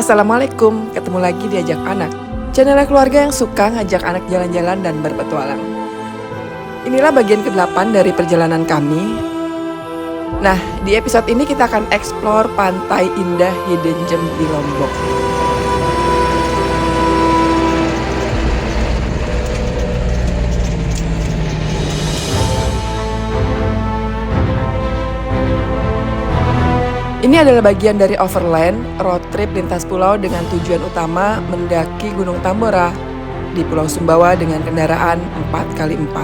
Assalamualaikum, ketemu lagi di Ajak Anak. Channel keluarga yang suka ngajak anak jalan-jalan dan berpetualang. Inilah bagian ke-8 dari perjalanan kami. Nah, di episode ini kita akan eksplor pantai indah Hidden Gem di Lombok. Ini adalah bagian dari overland road trip lintas pulau dengan tujuan utama mendaki Gunung Tambora di Pulau Sumbawa dengan kendaraan 4x4.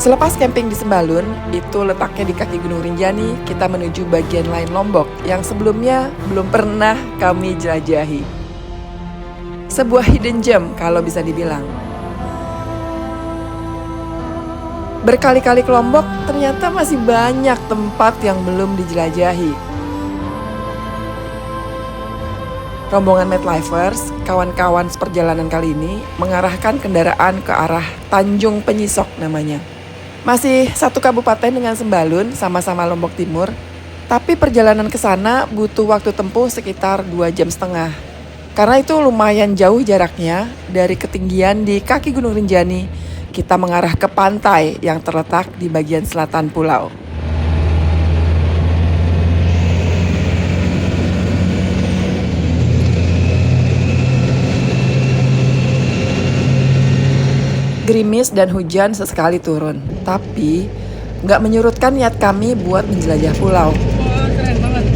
Selepas camping di Sembalun, itu letaknya di kaki Gunung Rinjani, kita menuju bagian lain Lombok yang sebelumnya belum pernah kami jelajahi. Sebuah hidden gem kalau bisa dibilang. Berkali-kali ke Lombok, ternyata masih banyak tempat yang belum dijelajahi. Rombongan Medlifers, kawan-kawan seperjalanan kali ini, mengarahkan kendaraan ke arah Tanjung Penyisok namanya. Masih satu kabupaten dengan Sembalun, sama-sama Lombok Timur, tapi perjalanan ke sana butuh waktu tempuh sekitar 2,5 jam. Karena itu lumayan jauh jaraknya, dari ketinggian di kaki Gunung Rinjani, kita mengarah ke pantai yang terletak di bagian selatan pulau. Gerimis dan hujan sesekali turun, tapi nggak menyurutkan niat kami buat menjelajah pulau. Wah, keren banget.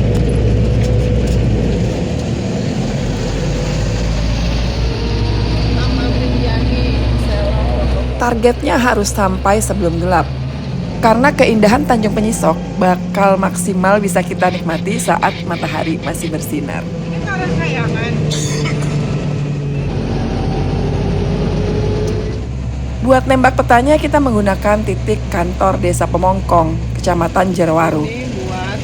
Targetnya harus sampai sebelum gelap. Karena keindahan Tanjung Penyisok bakal maksimal bisa kita nikmati saat matahari masih bersinar. Ini karena kayangan. Buat nembak petanya kita menggunakan titik kantor Desa Pemongkong, Kecamatan Jarawaru. Ini buat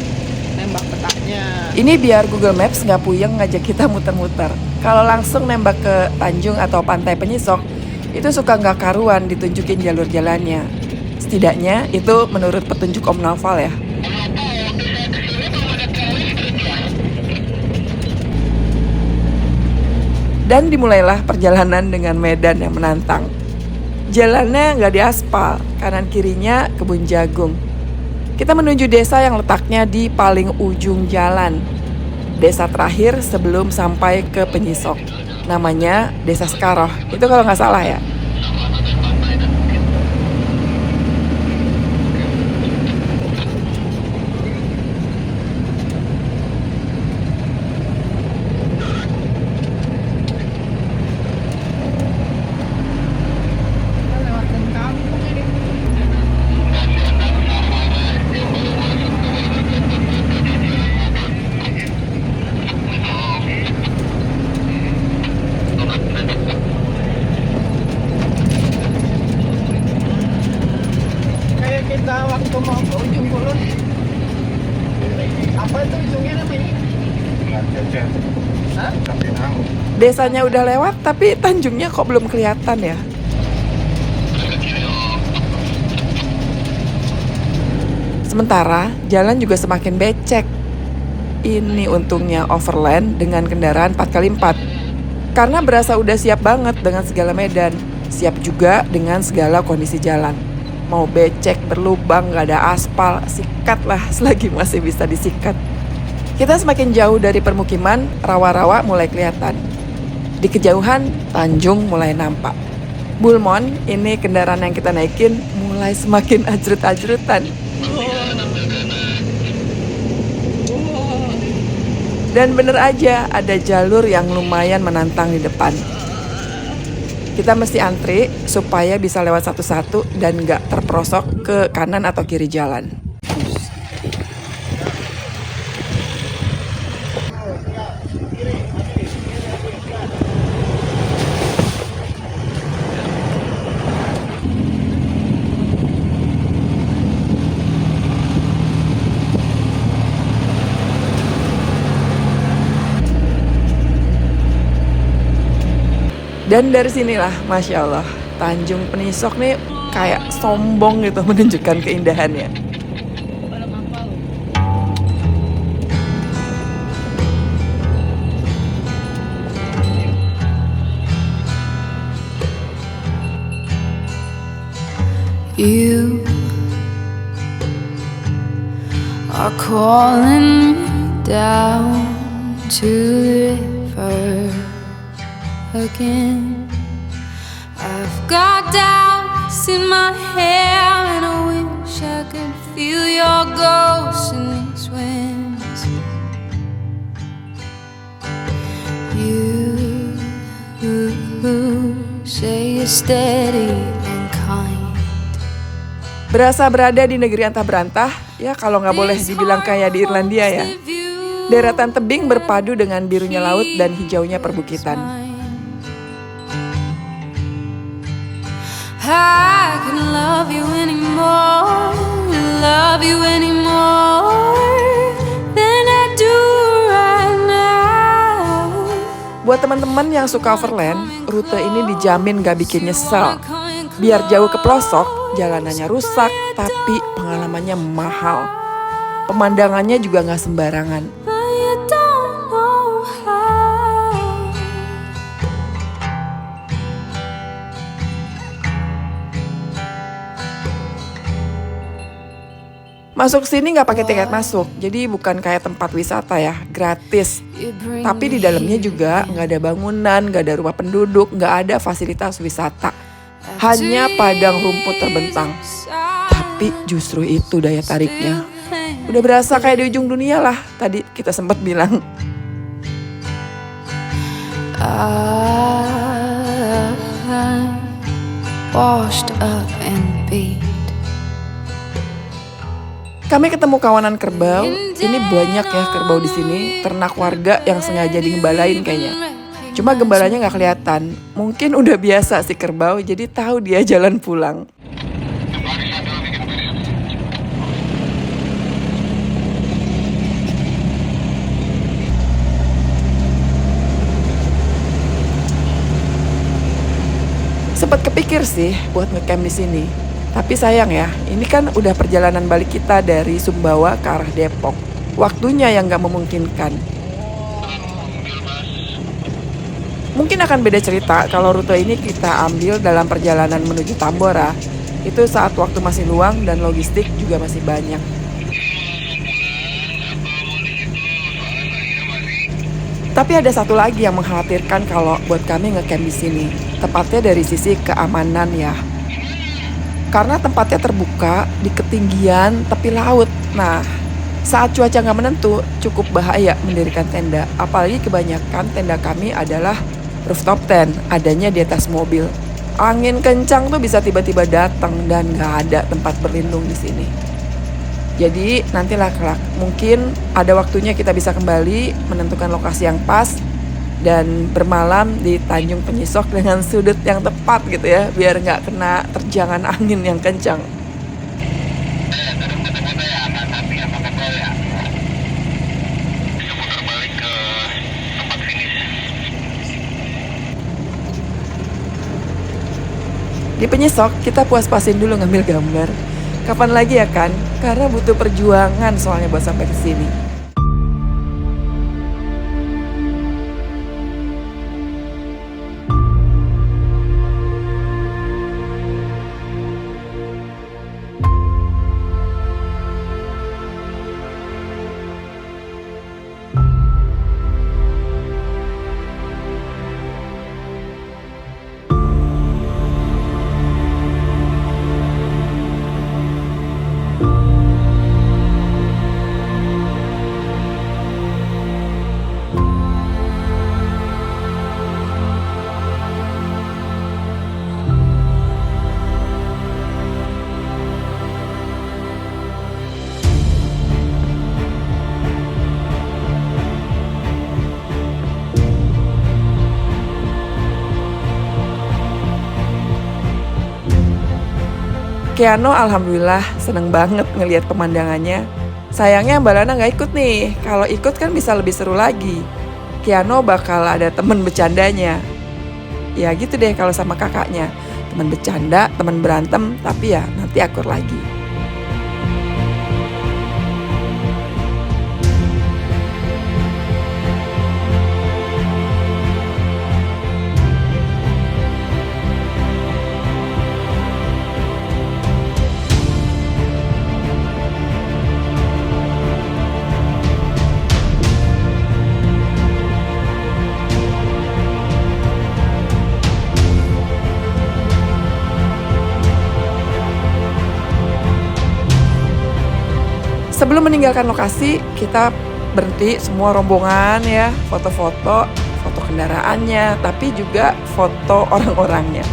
nembak petanya. Ini biar Google Maps nggak puyeng ngajak kita muter-muter. Kalau langsung nembak ke Tanjung atau Pantai Penyisok, itu suka nggak karuan ditunjukin jalur jalannya. Setidaknya itu menurut petunjuk Om Naufal ya. Dan dimulailah perjalanan dengan medan yang menantang. Jalannya nggak diaspal, kanan kirinya kebun jagung. Kita menuju desa yang letaknya di paling ujung jalan. Desa terakhir sebelum sampai ke Penyisok. Namanya Desa Sekaroh, itu kalau nggak salah ya. Kita lewatin kampung ini. Kayak kita waktu mau ke ujung kulon. Apa itu ujungnya namanya? Hah? Desanya udah lewat tapi Tanjungnya kok belum kelihatan ya. Sementara jalan juga semakin becek. Ini untungnya overland dengan kendaraan 4x4. Karena berasa udah siap banget dengan segala medan. Siap juga dengan segala kondisi jalan. Mau becek, berlubang, gak ada aspal, sikat lah selagi masih bisa disikat. Kita semakin jauh dari permukiman, rawa-rawa mulai kelihatan. Di kejauhan, Tanjung mulai nampak. Bulmon, ini kendaraan yang kita naikin, mulai semakin ajrut-ajrutan. Dan bener aja, ada jalur yang lumayan menantang di depan. Kita mesti antri supaya bisa lewat satu-satu dan gak terperosok ke kanan atau kiri jalan. Dan dari sinilah, Masya Allah, Tanjung Penyisok nih kayak sombong gitu menunjukkan keindahannya. You are calling me down to the river again. I've got doubts in my hair, and I wish I could feel your ghost in these winds. You say you're steady and kind. Berasa berada di negeri antah berantah, ya kalau nggak boleh dibilang kayak di Irlandia ya. Deretan tebing berpadu dengan birunya laut dan hijaunya perbukitan. I can love you anymore than I do right now. Buat teman-teman yang suka overland, rute ini dijamin gak bikin nyesel. Biar jauh ke pelosok, jalanannya rusak, tapi pengalamannya mahal. Pemandangannya juga gak sembarangan. But you don't know how. Masuk sini gak pakai tiket masuk, jadi bukan kayak tempat wisata ya, gratis. Tapi di dalamnya juga gak ada bangunan, gak ada rumah penduduk, gak ada fasilitas wisata. Hanya padang rumput terbentang. Tapi justru itu daya tariknya. Udah berasa kayak di ujung dunia lah, tadi kita sempat bilang. I'm washed up and beat. Kami ketemu kawanan kerbau. Ini banyak ya kerbau di sini, ternak warga yang sengaja digembalain kayaknya. Cuma gembalanya nggak kelihatan. Mungkin udah biasa si kerbau, jadi tahu dia jalan pulang. Sempat kepikir sih buat ngecamp di sini. Tapi sayang ya, ini kan udah perjalanan balik kita dari Sumbawa ke arah Depok. Waktunya yang nggak memungkinkan. Mungkin akan beda cerita kalau rute ini kita ambil dalam perjalanan menuju Tambora. Itu saat waktu masih luang dan logistik juga masih banyak. Tapi ada satu lagi yang mengkhawatirkan kalau buat kami ngecamp di sini. Tepatnya dari sisi keamanan ya. Karena tempatnya terbuka di ketinggian tepi laut. Nah, saat cuaca nggak menentu, cukup bahaya mendirikan tenda. Apalagi kebanyakan tenda kami adalah rooftop tent, adanya di atas mobil. Angin kencang tuh bisa tiba-tiba datang dan nggak ada tempat berlindung di sini. Jadi nantilah kelak, mungkin ada waktunya kita bisa kembali menentukan lokasi yang pas dan bermalam di Tanjung Penyisok dengan sudut yang tepat gitu ya, biar nggak kena terjangan angin yang kencang. Di Penyisok, kita puas-puasin dulu ngambil gambar. Kapan lagi ya kan? Karena butuh perjuangan soalnya buat sampai ke sini. Keano alhamdulillah seneng banget ngelihat pemandangannya. Sayangnya Mbak Lana gak ikut nih. Kalau ikut kan bisa lebih seru lagi. Keano bakal ada temen bercandanya. Ya gitu deh kalau sama kakaknya. teman bercanda, teman berantem, tapi ya nanti akur lagi. Sebelum meninggalkan lokasi, kita berhenti semua rombongan ya, foto-foto, foto kendaraannya, tapi juga foto orang-orangnya.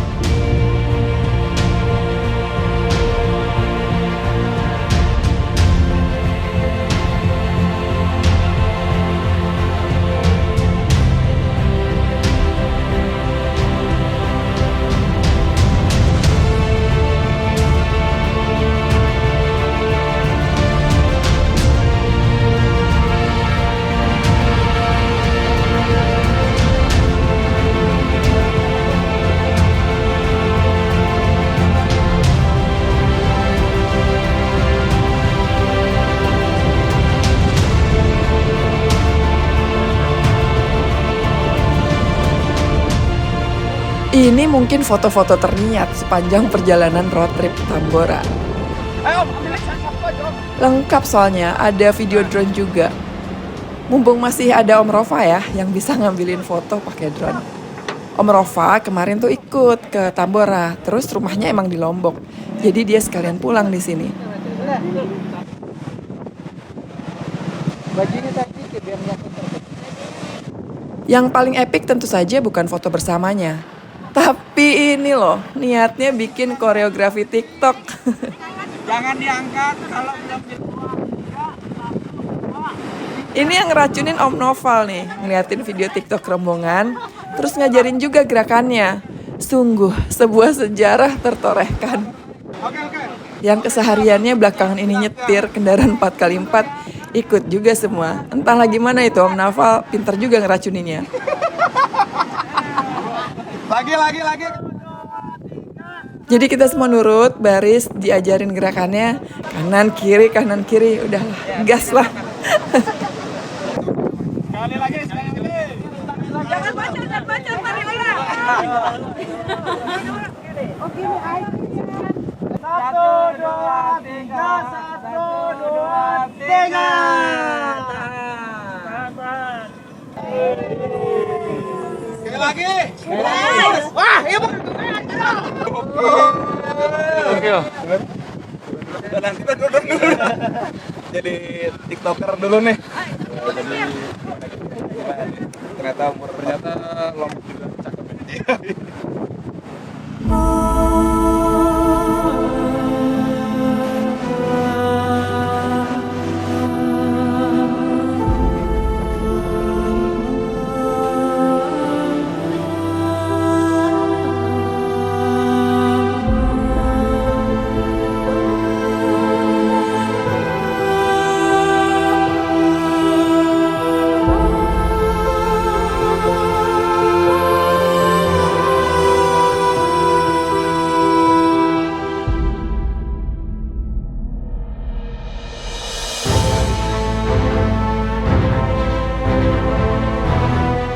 Ini mungkin foto-foto terniat sepanjang perjalanan road trip Tambora. Ayo, ambil foto, Om. Lengkap soalnya, ada video drone juga. Mumpung masih ada Om Rofa ya yang bisa ngambilin foto pakai drone. Om Rofa kemarin tuh ikut ke Tambora, terus rumahnya emang di Lombok. Jadi dia sekalian pulang di sini. Yang paling epic tentu saja bukan foto bersamanya. Tapi ini loh, niatnya bikin koreografi TikTok. Jangan diangkat kalau belum Ini yang ngeracunin Om Noval nih, ngeliatin video TikTok rombongan, terus ngajarin juga gerakannya. Sungguh sebuah sejarah tertorehkan. Yang kesehariannya belakangan ini nyetir kendaraan 4x4, ikut juga semua. Entahlah gimana itu Om Noval, pinter juga ngeracuninnya. Lagi. Jadi kita semua nurut, baris, diajarin gerakannya, kanan kiri, udahlah, gas lah. Sekali lagi. Jangan baca, mari ulang. Oke, satu, dua, tiga. Sekali lagi. Wah, iya Bu. Oke. Nanti kita dulu. Jadi TikToker dulu nih. Ternyata Lombok juga cakep.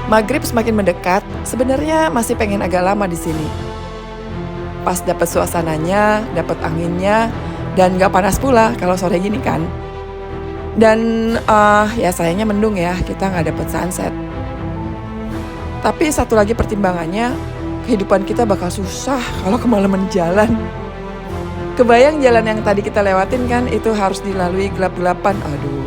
Maghrib semakin mendekat, sebenarnya masih pengen agak lama di sini. Pas dapet suasananya, dapet anginnya, dan gak panas pula kalau sore gini kan. Dan ya sayangnya mendung ya, kita gak dapet sunset. Tapi satu lagi pertimbangannya, kehidupan kita bakal susah kalau kemalaman jalan. Kebayang jalan yang tadi kita lewatin kan, itu harus dilalui gelap-gelapan, aduh.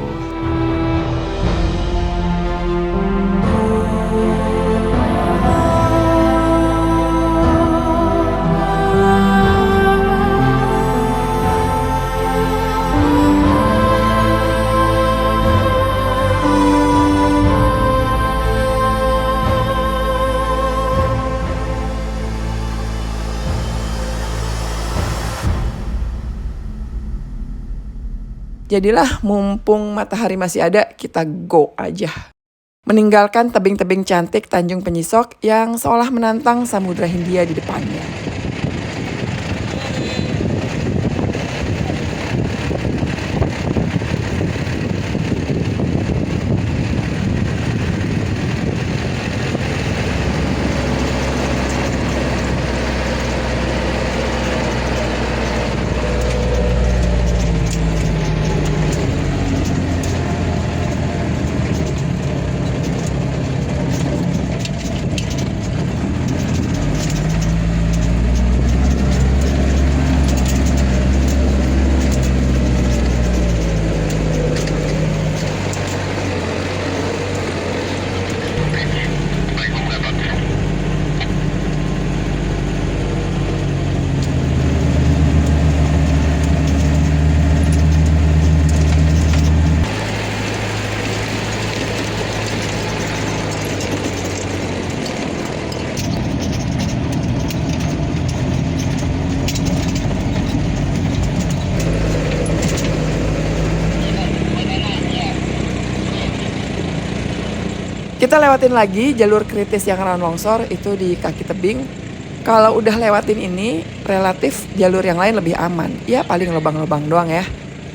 Jadilah mumpung matahari masih ada, kita go aja. Meninggalkan tebing-tebing cantik Tanjung Penyisok yang seolah menantang Samudra Hindia di depannya. Kita lewatin lagi jalur kritis yang rawan longsor itu di kaki tebing. Kalau udah lewatin ini, relatif jalur yang lain lebih aman. Ya paling lubang-lubang doang ya.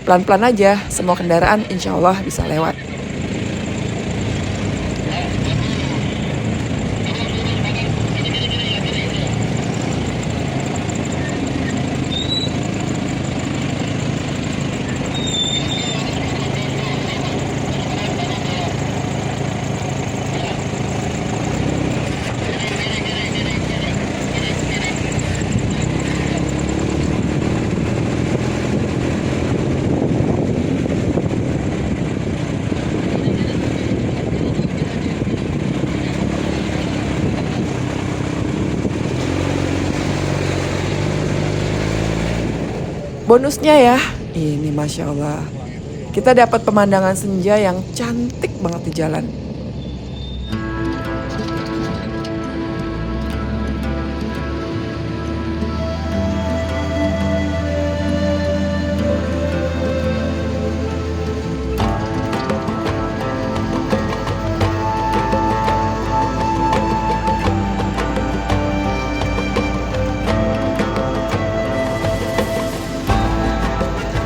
Pelan-pelan aja, semua kendaraan insya Allah bisa lewat. Bonusnya ya, ini Masya Allah. Kita dapat pemandangan senja yang cantik banget di jalan.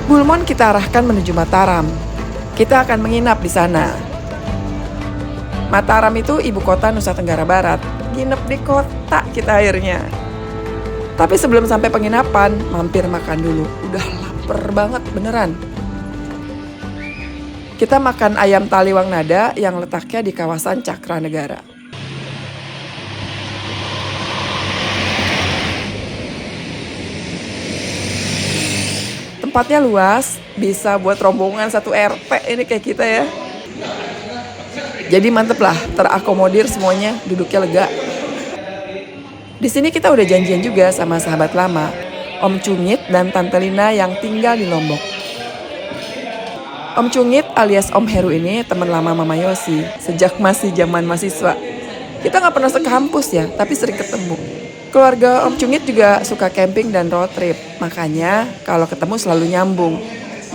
Bulmon kita arahkan menuju Mataram. Kita akan menginap di sana. Mataram itu ibu kota Nusa Tenggara Barat. Nginep di kota kita akhirnya. Tapi sebelum sampai penginapan, mampir makan dulu. Udah lapar banget beneran. Kita makan ayam taliwang nada yang letaknya di kawasan Cakra Negara. Tempatnya luas, bisa buat rombongan satu RT ini kayak kita ya. Jadi mantep lah, terakomodir semuanya, duduknya lega. Di sini kita udah janjian juga sama sahabat lama, Om Cungit dan Tante Lina yang tinggal di Lombok. Om Cungit alias Om Heru ini teman lama Mama Yosi, sejak masih zaman mahasiswa. Kita nggak pernah sekampus ya, tapi sering ketemu. Keluarga Om Cungit juga suka camping dan road trip, makanya kalau ketemu selalu nyambung.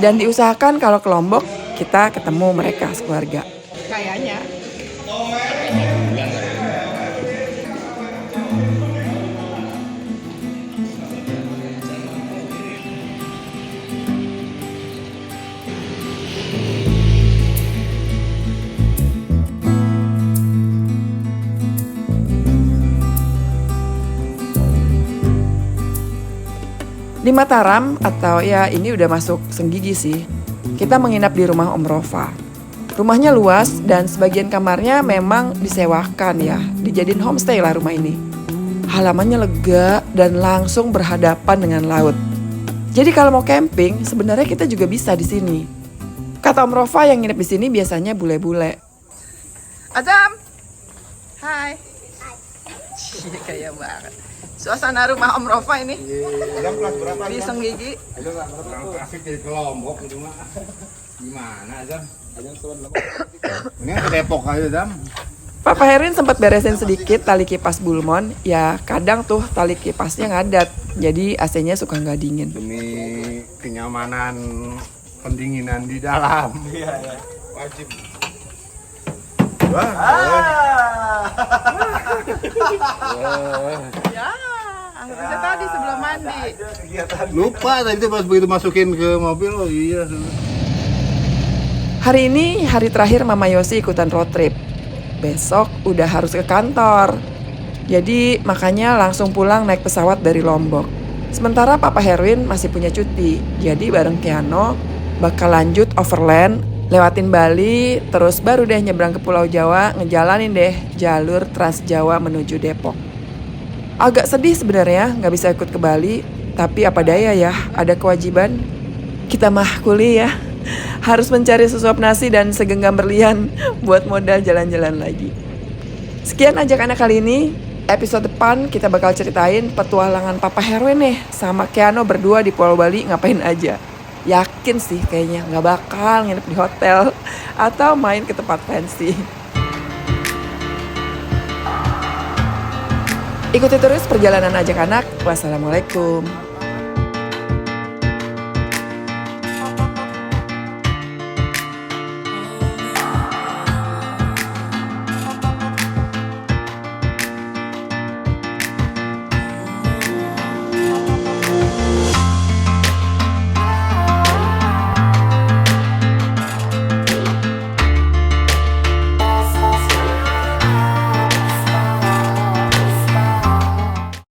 Dan diusahakan kalau ke Lombok, kita ketemu mereka sekeluarga. Kayaknya. Di Mataram, atau ya ini udah masuk Senggigi sih, kita menginap di rumah Om Rofa. Rumahnya luas dan sebagian kamarnya memang disewakan ya, dijadiin homestay lah rumah ini. Halamannya lega dan langsung berhadapan dengan laut. Jadi kalau mau camping, sebenarnya kita juga bisa di sini. Kata Om Rofa yang nginep di sini biasanya bule-bule. Adam, hai. Kayak banget. Suasana rumah Om Rofa ini di Senggigi. Asik jadi ke Lombok itu mah. Gimana, Zam? Ini ke Depok aja, Zam. Papa Herin sempat beresin sedikit tali kipas Bulmon. Ya kadang tuh tali kipasnya ngadat, jadi AC-nya suka nggak dingin. Demi kenyamanan pendinginan di dalam. Iya, ya. Wajib. Wah. Ya, harusnya tadi sebelum mandi. Lupa tadi tuh pas begitu masukin ke mobil, oh iya. Hari ini hari terakhir Mama Yosi ikutan road trip. Besok udah harus ke kantor. Jadi makanya langsung pulang naik pesawat dari Lombok. Sementara Papa Herwin masih punya cuti. Jadi bareng Keano bakal lanjut overland, lewatin Bali, terus baru deh nyebrang ke Pulau Jawa, ngejalanin deh jalur Trans Jawa menuju Depok. Agak sedih sebenarnya nggak bisa ikut ke Bali, tapi apa daya ya, ada kewajiban. Kita mah kuliah, harus mencari sesuap nasi dan segenggam berlian buat modal jalan-jalan lagi. Sekian anak-anak kali ini. Episode depan kita bakal ceritain petualangan Papa Herwin nih sama Keano berdua di Pulau Bali ngapain aja. Yakin sih kayaknya nggak bakal nginep di hotel atau main ke tempat fancy. Ikuti terus perjalanan ajak anak. Wassalamualaikum.